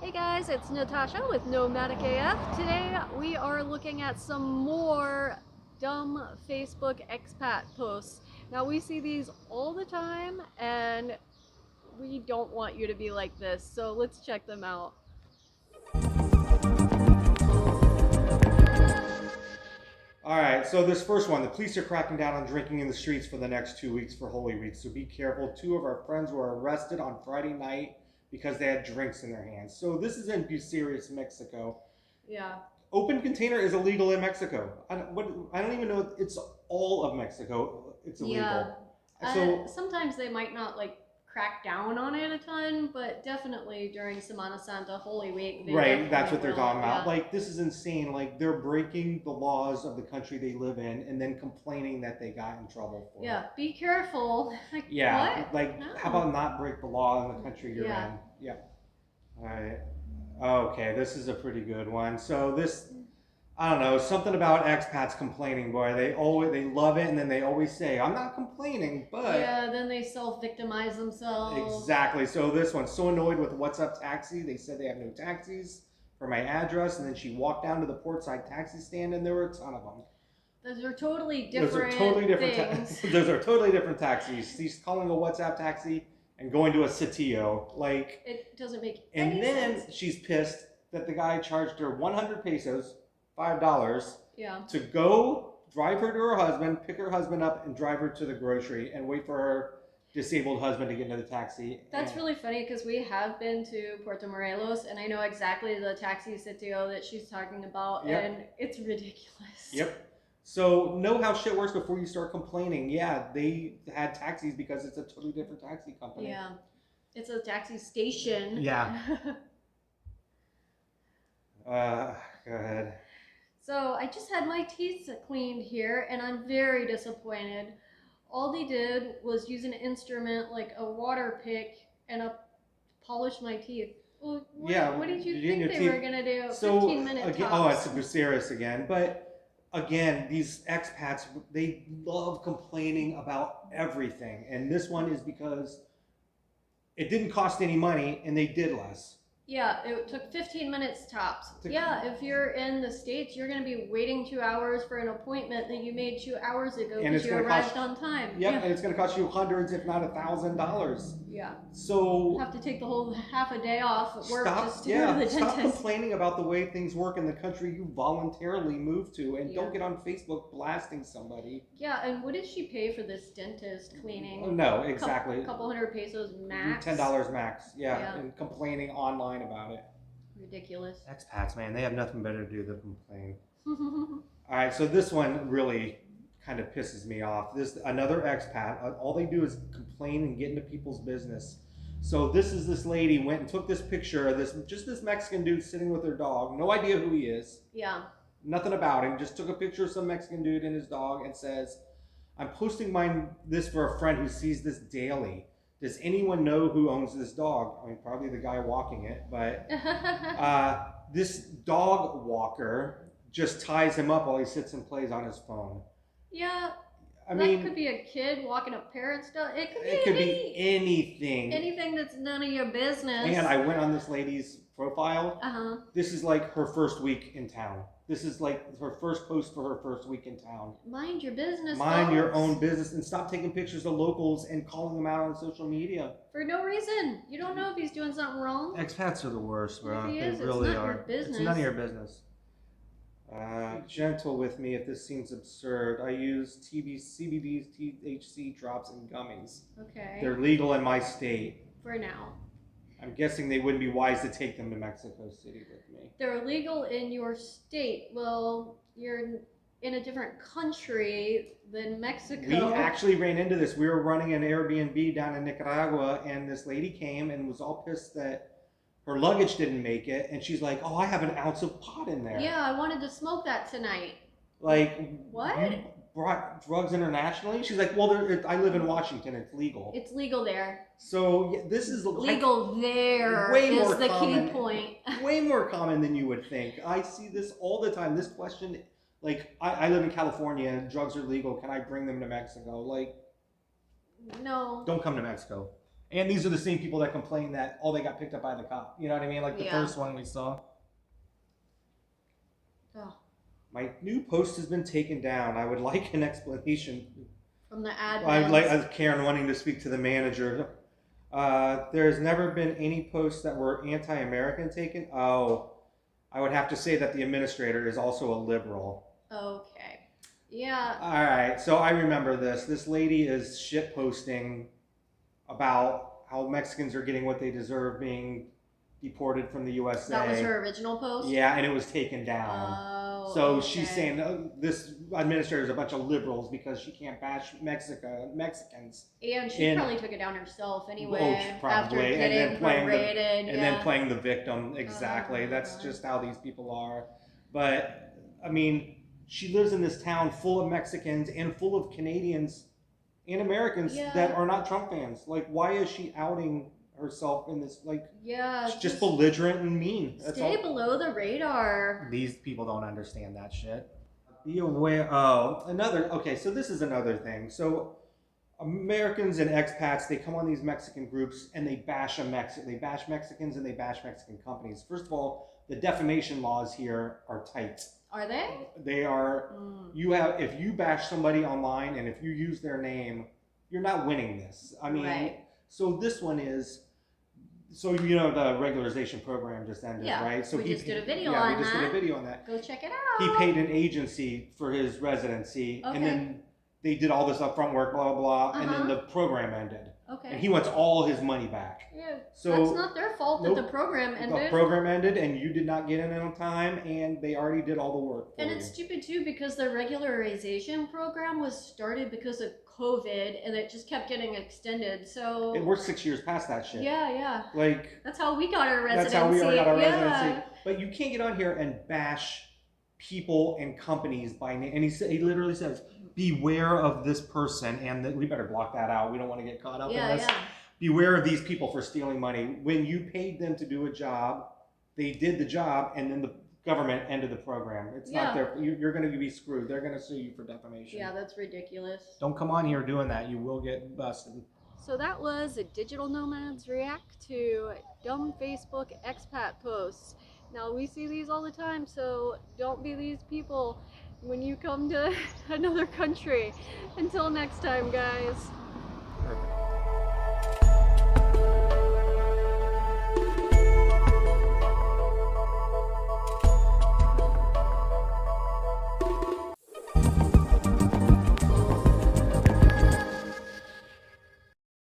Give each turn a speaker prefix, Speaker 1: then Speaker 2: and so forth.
Speaker 1: Hey guys, it's Natasha with Nomadic-AF. Today we are looking at some more dumb Facebook expat posts. Now we see these all the time and we don't want you to be like this, so let's check them out.
Speaker 2: All right, so this first one, the police are cracking down on drinking in the streets for the next 2 weeks for Holy Week, so be careful. Two of our friends were arrested on Friday night because they had drinks in their hands. So this is in Bucerias, Mexico.
Speaker 1: Yeah.
Speaker 2: Open container is illegal in Mexico. I don't even know. It's all of Mexico. It's illegal.
Speaker 1: Yeah.
Speaker 2: So
Speaker 1: sometimes they might not crack down on it a ton, but definitely during Semana Santa, Holy Week,
Speaker 2: right, that's what they're talking about.
Speaker 1: Yeah.
Speaker 2: Like, this is insane. Like, they're breaking the laws of the country they live in and then complaining that they got in trouble for it.
Speaker 1: Yeah, be careful.
Speaker 2: Yeah,
Speaker 1: what?
Speaker 2: like,
Speaker 1: No.
Speaker 2: how about not break the law in the country you're in? Yeah. All right. Okay, this is a pretty good one. So this, I don't know, something about expats complaining, boy. They love it, and then they always say, "I'm not complaining," but
Speaker 1: yeah, then they self-victimize themselves.
Speaker 2: exactly. So this one's so annoyed with What's Up Taxi. They said they have no taxis for my address, and then she walked down to the portside taxi stand, and there were a ton of them.
Speaker 1: Those are totally different.
Speaker 2: Those are totally different
Speaker 1: things.
Speaker 2: those are totally different taxis. She's calling a WhatsApp taxi and going to a Sitio. Like,
Speaker 1: it doesn't make
Speaker 2: any sense. And then
Speaker 1: she's
Speaker 2: she's pissed that the guy charged her 100 pesos, $5,
Speaker 1: yeah,
Speaker 2: to go drive her to her husband, pick her husband up, and drive her to the grocery and wait for her disabled husband to get into the taxi.
Speaker 1: That's really funny because we have been to Puerto Morelos and I know exactly the taxi sitio that she's talking about. Yep. And it's ridiculous.
Speaker 2: Yep. So know how shit works before you start complaining. Yeah, they had taxis because it's a totally different taxi company.
Speaker 1: Yeah. It's a taxi station.
Speaker 2: Yeah. Go ahead.
Speaker 1: So I just had my teeth cleaned here and I'm very disappointed. All they did was use an instrument like a water pick and polish my teeth. Well, what did you think they were going to do?
Speaker 2: So,
Speaker 1: 15 minutes
Speaker 2: again,
Speaker 1: tops.
Speaker 2: it's Bucerias again. But again, these expats, they love complaining about everything. And this one is because it didn't cost any money and they did less.
Speaker 1: Yeah, it took 15 minutes tops. Yeah, if you're in the States, you're going to be waiting 2 hours for an appointment that you made 2 hours ago because you arrived on time.
Speaker 2: Yep, yeah. And it's going to cost you hundreds, if not $1,000.
Speaker 1: Yeah.
Speaker 2: So
Speaker 1: you have to take the whole half a day off at work just to go to the dentist.
Speaker 2: Stop complaining about the way things work in the country you voluntarily moved to, and don't get on Facebook blasting somebody.
Speaker 1: Yeah, and what did she pay for this dentist cleaning?
Speaker 2: Oh, no, exactly.
Speaker 1: A couple hundred pesos max.
Speaker 2: $10 max, yeah, and complaining online about it.
Speaker 1: Ridiculous.
Speaker 2: Expats, man, they have nothing better to do than complain. All right, so this one really kind of pisses me off. Another expat, all they do is complain and get into people's business. So this lady went and took this picture of this Mexican dude sitting with her dog. No idea who he is.
Speaker 1: Yeah.
Speaker 2: Nothing about him. Just took a picture of some Mexican dude and his dog and says, "I'm posting this for a friend who sees this daily. Does anyone know who owns this dog?" I mean, probably the guy walking it, but this dog walker just ties him up while he sits and plays on his phone.
Speaker 1: Yeah, I mean, could be a kid walking a parrot's dog. It could be anything. Anything that's none of your business.
Speaker 2: And I went on this lady's profile.
Speaker 1: Uh-huh.
Speaker 2: This is like her first week in town. This is like her first post for her first week in town.
Speaker 1: Mind your business.
Speaker 2: Mind your own business and stop taking pictures of locals and calling them out on social media.
Speaker 1: For no reason. You don't know if he's doing something wrong.
Speaker 2: Expats are the worst, bro.
Speaker 1: If he is, they really are. Your business.
Speaker 2: It's none of your business. Gentle with me if this seems absurd. I use CBD, THC drops, and gummies.
Speaker 1: Okay.
Speaker 2: They're legal in my state.
Speaker 1: For now.
Speaker 2: I'm guessing they wouldn't be wise to take them to Mexico City with me.
Speaker 1: They're legal in your state. Well, you're in a different country than Mexico.
Speaker 2: We actually ran into this. We were running an Airbnb down in Nicaragua, and this lady came and was all pissed that her luggage didn't make it, and she's like, "Oh, I have an ounce of pot in there."
Speaker 1: Yeah, I wanted to smoke that tonight.
Speaker 2: Like,
Speaker 1: what?
Speaker 2: You brought drugs internationally? She's like, "Well, I live in Washington. It's legal."
Speaker 1: It's legal there.
Speaker 2: So yeah, this is
Speaker 1: legal there. Is the key point.
Speaker 2: Way more common than you would think. I see this all the time. This question, like, I live in California, and drugs are legal. Can I bring them to Mexico? Like,
Speaker 1: no.
Speaker 2: Don't come to Mexico. And these are the same people that complain that, oh, they got picked up by the cop. You know what I mean? Like the
Speaker 1: Yeah.
Speaker 2: first one we saw.
Speaker 1: Oh.
Speaker 2: My new post has been taken down. I would like an explanation.
Speaker 1: From the admins.
Speaker 2: I would like Karen wanting to speak to the manager. There's never been any posts that were anti-American taken. Oh, I would have to say that the administrator is also a liberal.
Speaker 1: Okay. Yeah.
Speaker 2: All right, so I remember this. This lady is shit posting about how Mexicans are getting what they deserve being deported from the USA.
Speaker 1: That was her original post?
Speaker 2: Yeah, and it was taken down.
Speaker 1: Oh,
Speaker 2: so
Speaker 1: okay.
Speaker 2: she's saying this administrator is a bunch of liberals because she can't bash Mexicans.
Speaker 1: And she probably took it down herself anyway.
Speaker 2: Oh, probably.
Speaker 1: After getting berated.
Speaker 2: And then playing the victim. Exactly. That's just how these people are. But, I mean, she lives in this town full of Mexicans and full of Canadians and Americans that are not Trump fans. Like, why is she outing herself in this, like, just belligerent and mean?
Speaker 1: Stay below the radar.
Speaker 2: These people don't understand that shit. Be aware. So this is another thing. So Americans and expats, they come on these Mexican groups and they bash they bash Mexicans and they bash Mexican companies. First of all, the defamation laws here are tight.
Speaker 1: Are they?
Speaker 2: They are. If you bash somebody online and if you use their name, you're not winning this. I mean, so this one is. So the regularization program just ended, right? So
Speaker 1: we just did a video on that.
Speaker 2: We just did a video on that.
Speaker 1: Go check it out.
Speaker 2: He paid an agency for his residency, and then they did all this upfront work, blah blah blah, and then the program ended.
Speaker 1: Okay.
Speaker 2: And he wants all his money back.
Speaker 1: Yeah.
Speaker 2: So
Speaker 1: that's not their fault that the program ended.
Speaker 2: The program ended, and you did not get in on time, and they already did all the work.
Speaker 1: And it's stupid too because the regularization program was started because of COVID, and it just kept getting extended. So
Speaker 2: we're 6 years past that shit.
Speaker 1: Yeah.
Speaker 2: Like
Speaker 1: that's how we got our residency.
Speaker 2: That's how we got our residency. But you can't get on here and bash people and companies by name. And he literally says, beware of this person, and we better block that out. We don't want to get caught up in this. Beware of these people for stealing money. When you paid them to do a job, they did the job, and then the government ended the program. It's not their. You're going to be screwed. They're going to sue you for defamation.
Speaker 1: Yeah, that's ridiculous.
Speaker 2: Don't come on here doing that. You will get busted.
Speaker 1: So that was a Digital Nomads react to dumb Facebook expat posts. Now we see these all the time, so don't be these people when you come to another country. Until next time, guys.